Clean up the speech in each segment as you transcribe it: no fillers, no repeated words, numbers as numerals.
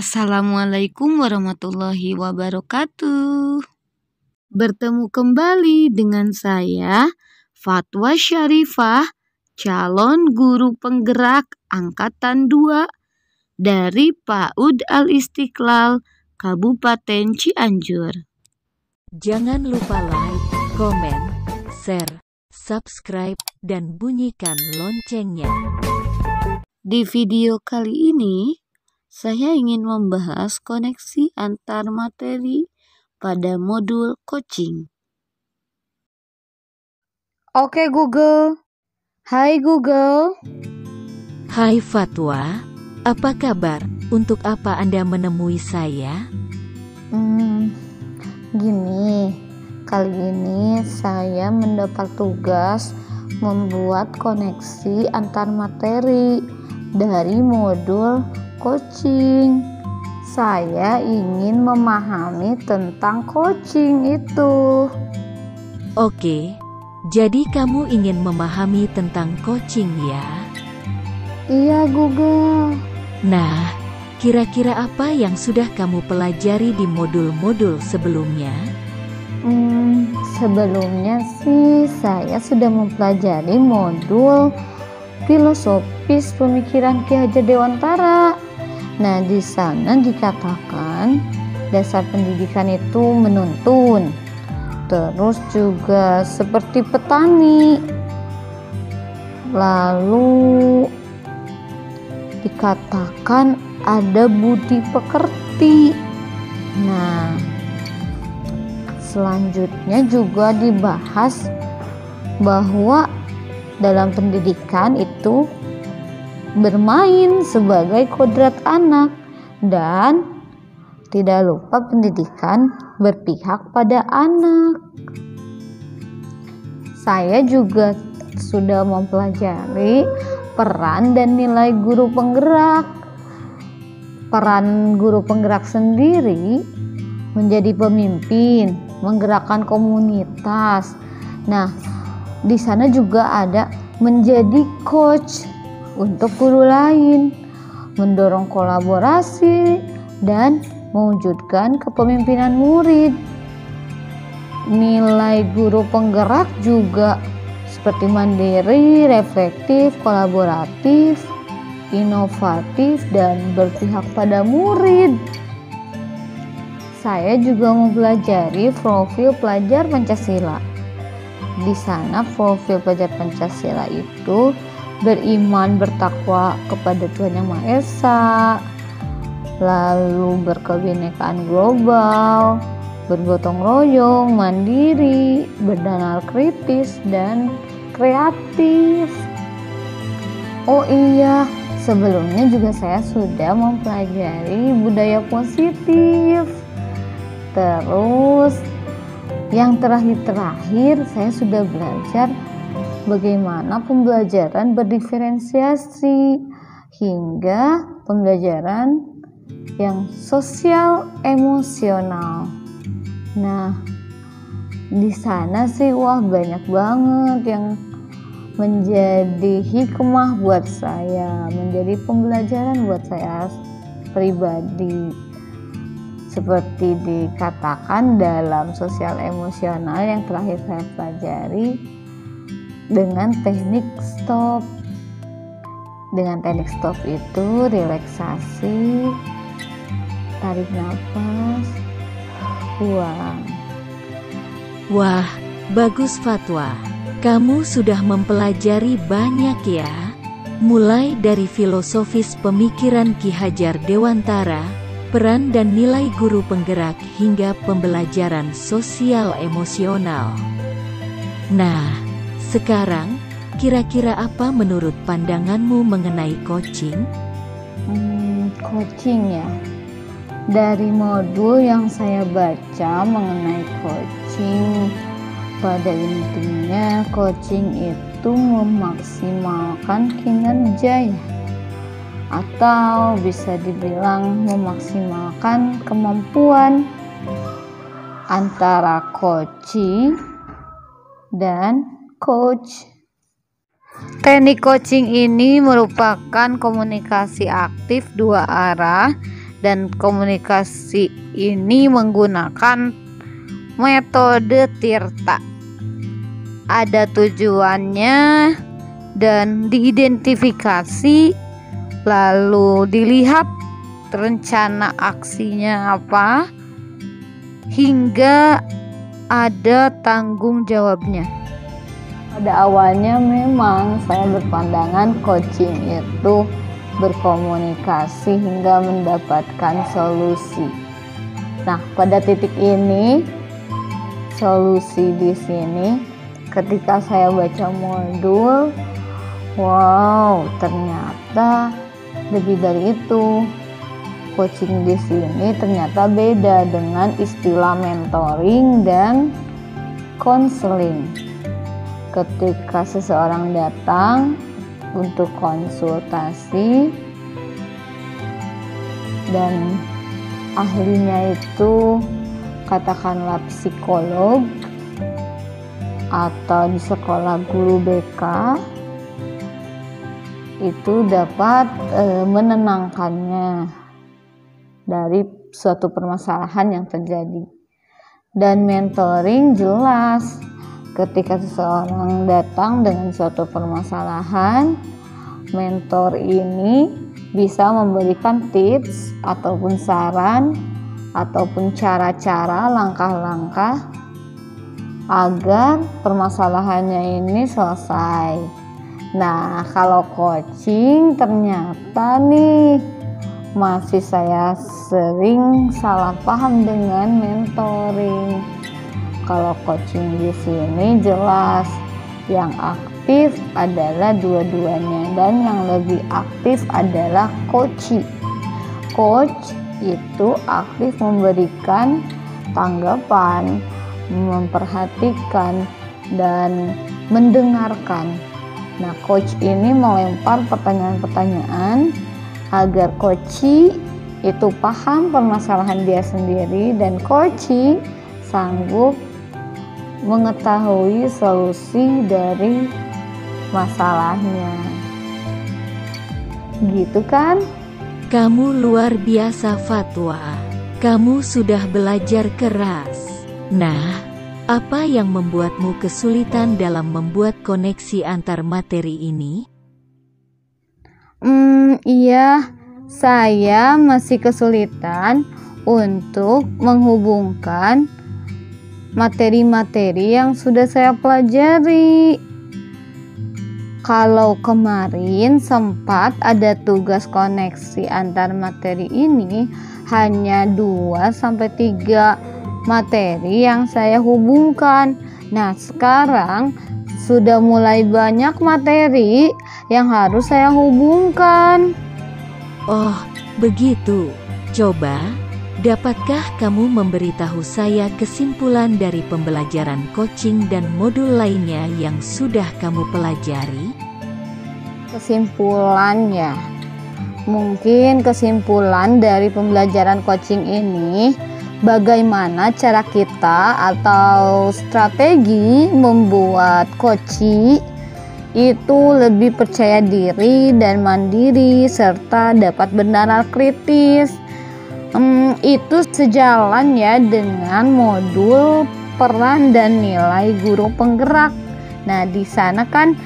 Assalamualaikum warahmatullahi wabarakatuh. Bertemu kembali dengan saya, Fatwa Syarifah, calon guru penggerak Angkatan 2 dari PAUD Al-Istiqlal, Kabupaten Cianjur. Jangan lupa like, komen, share, subscribe, dan bunyikan loncengnya. Di video kali ini, saya ingin membahas koneksi antar materi pada modul coaching. Oke Google. Hai Google. Hai Fatwa, apa kabar? Untuk apa Anda menemui saya? Gini, kali ini saya mendapat tugas membuat koneksi antar materi dari modul coaching. Saya ingin memahami tentang coaching itu. Oke, jadi kamu ingin memahami tentang coaching ya? Iya Google. Nah, kira-kira apa yang sudah kamu pelajari di modul-modul sebelumnya? Sebelumnya sih saya sudah mempelajari modul filosofis pemikiran Ki Hajar Dewantara. Nah, di sana dikatakan dasar pendidikan itu menuntun, terus juga seperti petani, lalu dikatakan ada budi pekerti. Nah, selanjutnya juga dibahas bahwa dalam pendidikan itu bermain sebagai kodrat anak, dan tidak lupa pendidikan berpihak pada anak. Saya juga sudah mempelajari peran dan nilai guru penggerak. Peran guru penggerak sendiri menjadi pemimpin, menggerakkan komunitas. Nah, di sana juga ada menjadi coach untuk guru lain, mendorong kolaborasi dan mewujudkan kepemimpinan murid. Nilai guru penggerak juga seperti mandiri, reflektif, kolaboratif, inovatif, dan berpihak pada murid. Saya juga mempelajari profil pelajar Pancasila. Di sana profil pelajar Pancasila itu beriman, bertakwa kepada Tuhan Yang Maha Esa, lalu berkebinekaan global, bergotong royong, mandiri, bernalur kritis, dan kreatif. Oh iya, sebelumnya juga saya sudah mempelajari budaya positif. Terus yang terakhir saya sudah belajar bagaimana pembelajaran berdiferensiasi hingga pembelajaran yang sosial emosional. Nah, di sana sih banyak banget yang menjadi hikmah buat saya, menjadi pembelajaran buat saya pribadi. Seperti dikatakan dalam sosial emosional yang terakhir saya pelajari dengan teknik stop. Dengan teknik stop itu relaksasi, tarik nafas, buang. Wah, bagus Fatwa. Kamu sudah mempelajari banyak ya. Mulai dari filosofis pemikiran Ki Hajar Dewantara, peran dan nilai guru penggerak, hingga pembelajaran sosial emosional. Nah, sekarang kira-kira apa menurut pandanganmu mengenai coaching? Coaching ya. Dari modul yang saya baca mengenai coaching, pada intinya coaching itu memaksimalkan kinerja ya, atau bisa dibilang memaksimalkan kemampuan antara coaching dan coach. Teknik coaching ini merupakan komunikasi aktif dua arah Dan komunikasi ini menggunakan metode Tirta. Ada tujuannya dan diidentifikasi, lalu dilihat rencana aksinya apa, hingga ada tanggung jawabnya. Pada awalnya memang saya berpandangan coaching itu berkomunikasi hingga mendapatkan solusi. Nah, pada titik ini solusi di sini ketika saya baca modul, wow, ternyata lebih dari itu. Coaching di sini ternyata beda dengan istilah mentoring dan konseling. Ketika seseorang datang untuk konsultasi dan ahlinya itu katakanlah psikolog atau di sekolah guru BK, itu dapat menenangkannya dari suatu permasalahan yang terjadi. Dan mentoring jelas, ketika seseorang datang dengan suatu permasalahan, mentor ini bisa memberikan tips ataupun saran ataupun cara-cara, langkah-langkah agar permasalahannya ini selesai. Nah, kalau coaching ternyata nih masih saya sering salah paham dengan mentoring. Kalau coaching di sini jelas yang aktif adalah dua-duanya, dan yang lebih aktif adalah coach. Coach itu aktif memberikan tanggapan, memperhatikan, dan mendengarkan. Nah, coach ini melempar pertanyaan-pertanyaan agar coach itu paham permasalahan dia sendiri dan coach sanggup mengetahui solusi dari masalahnya. Gitu kan? Kamu luar biasa, Fatwa. Kamu sudah belajar keras. Nah, apa yang membuatmu kesulitan dalam membuat koneksi antar materi ini? Iya, saya masih kesulitan untuk menghubungkan materi-materi yang sudah saya pelajari. Kalau kemarin sempat ada tugas koneksi antar materi ini, hanya 2-3 materi yang saya hubungkan. Nah, sekarang sudah mulai banyak materi yang harus saya hubungkan. Oh, begitu. Coba, dapatkah kamu memberitahu saya kesimpulan dari pembelajaran coaching dan modul lainnya yang sudah kamu pelajari? Kesimpulannya, mungkin kesimpulan dari pembelajaran coaching ini, bagaimana cara kita atau strategi membuat coach itu lebih percaya diri dan mandiri serta dapat bernalar kritis. Itu sejalan ya dengan modul peran dan nilai guru penggerak. Nah, di sana kan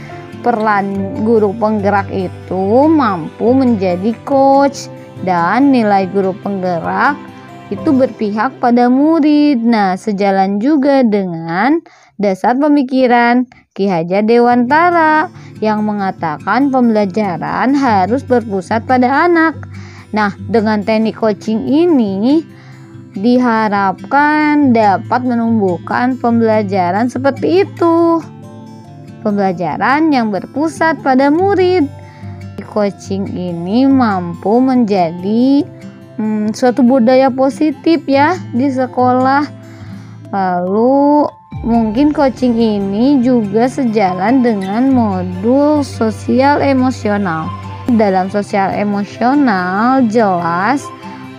peran guru penggerak itu mampu menjadi coach dan nilai guru penggerak itu berpihak pada murid. Nah, sejalan juga dengan dasar pemikiran Ki Hajar Dewantara yang mengatakan pembelajaran harus berpusat pada anak. Nah, dengan teknik coaching ini diharapkan dapat menumbuhkan pembelajaran seperti itu. Pembelajaran yang berpusat pada murid. Coaching ini mampu menjadi suatu budaya positif ya di sekolah. Lalu mungkin coaching ini juga sejalan dengan modul sosial emosional. Dalam sosial emosional jelas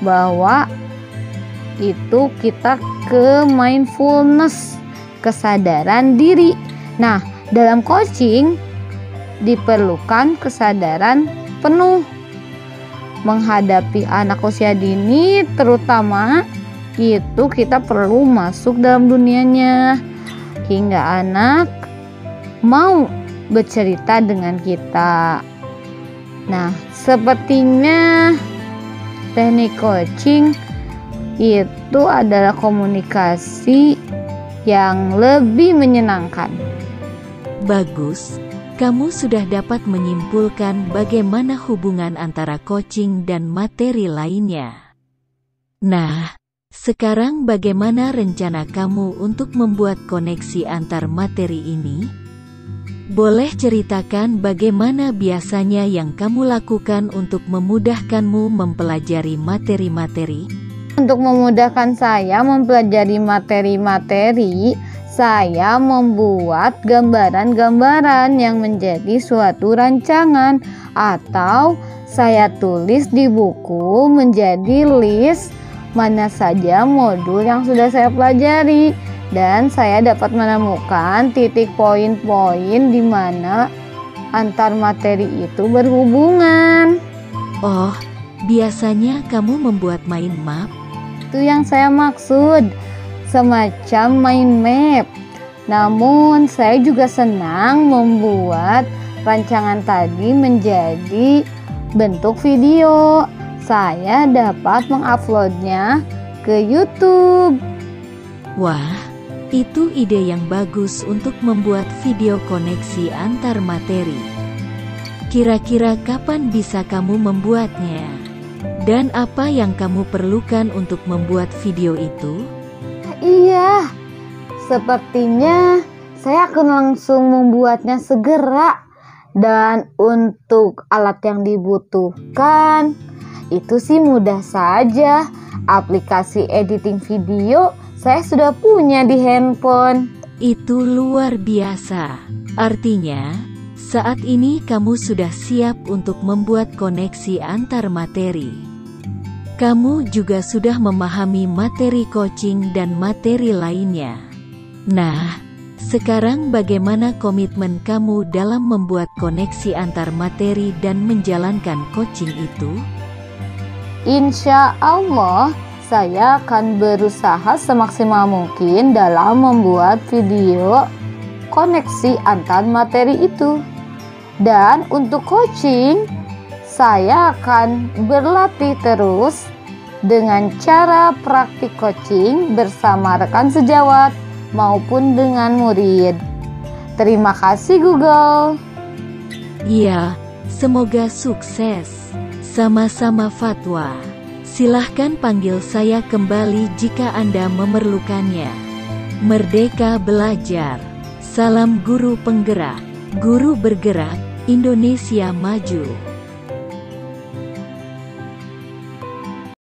bahwa itu kita ke mindfulness, kesadaran diri. Nah, dalam coaching diperlukan kesadaran penuh. menghadapi anak usia dini, terutama itu kita perlu masuk dalam dunianya hingga anak mau bercerita dengan kita. Nah, sepertinya teknik coaching itu adalah komunikasi yang lebih menyenangkan. Bagus, kamu sudah dapat menyimpulkan bagaimana hubungan antara coaching dan materi lainnya. Nah, sekarang bagaimana rencana kamu untuk membuat koneksi antar materi ini? Boleh ceritakan bagaimana biasanya yang kamu lakukan untuk memudahkanmu mempelajari materi-materi? Untuk memudahkan saya mempelajari materi-materi, saya membuat gambaran-gambaran yang menjadi suatu rancangan, atau saya tulis di buku menjadi list mana saja modul yang sudah saya pelajari, dan saya dapat menemukan titik poin-poin di mana antar materi itu berhubungan. Oh, biasanya kamu membuat mind map? Itu yang saya maksud, semacam mind map. Namun saya juga senang membuat rancangan tadi menjadi bentuk video. Saya dapat menguploadnya ke YouTube. Wah, itu ide yang bagus untuk membuat video koneksi antar materi. Kira-kira kapan bisa kamu membuatnya? Dan apa yang kamu perlukan untuk membuat video itu? Iya, sepertinya saya akan langsung membuatnya segera. Dan untuk alat yang dibutuhkan, itu sih mudah saja. Aplikasi editing video saya sudah punya di handphone. Itu luar biasa. Artinya, saat ini kamu sudah siap untuk membuat koneksi antar materi. Kamu juga sudah memahami materi coaching dan materi lainnya. Nah, sekarang bagaimana komitmen kamu dalam membuat koneksi antar materi dan menjalankan coaching itu? Insya Allah, saya akan berusaha semaksimal mungkin dalam membuat video koneksi antar materi itu. Dan untuk coaching, saya akan berlatih terus dengan cara praktik coaching bersama rekan sejawat maupun dengan murid. Terima kasih Google. Iya, semoga sukses. Sama-sama Fatwa. Silahkan panggil saya kembali jika Anda memerlukannya. Merdeka belajar. Salam guru penggerak. Guru bergerak, Indonesia maju.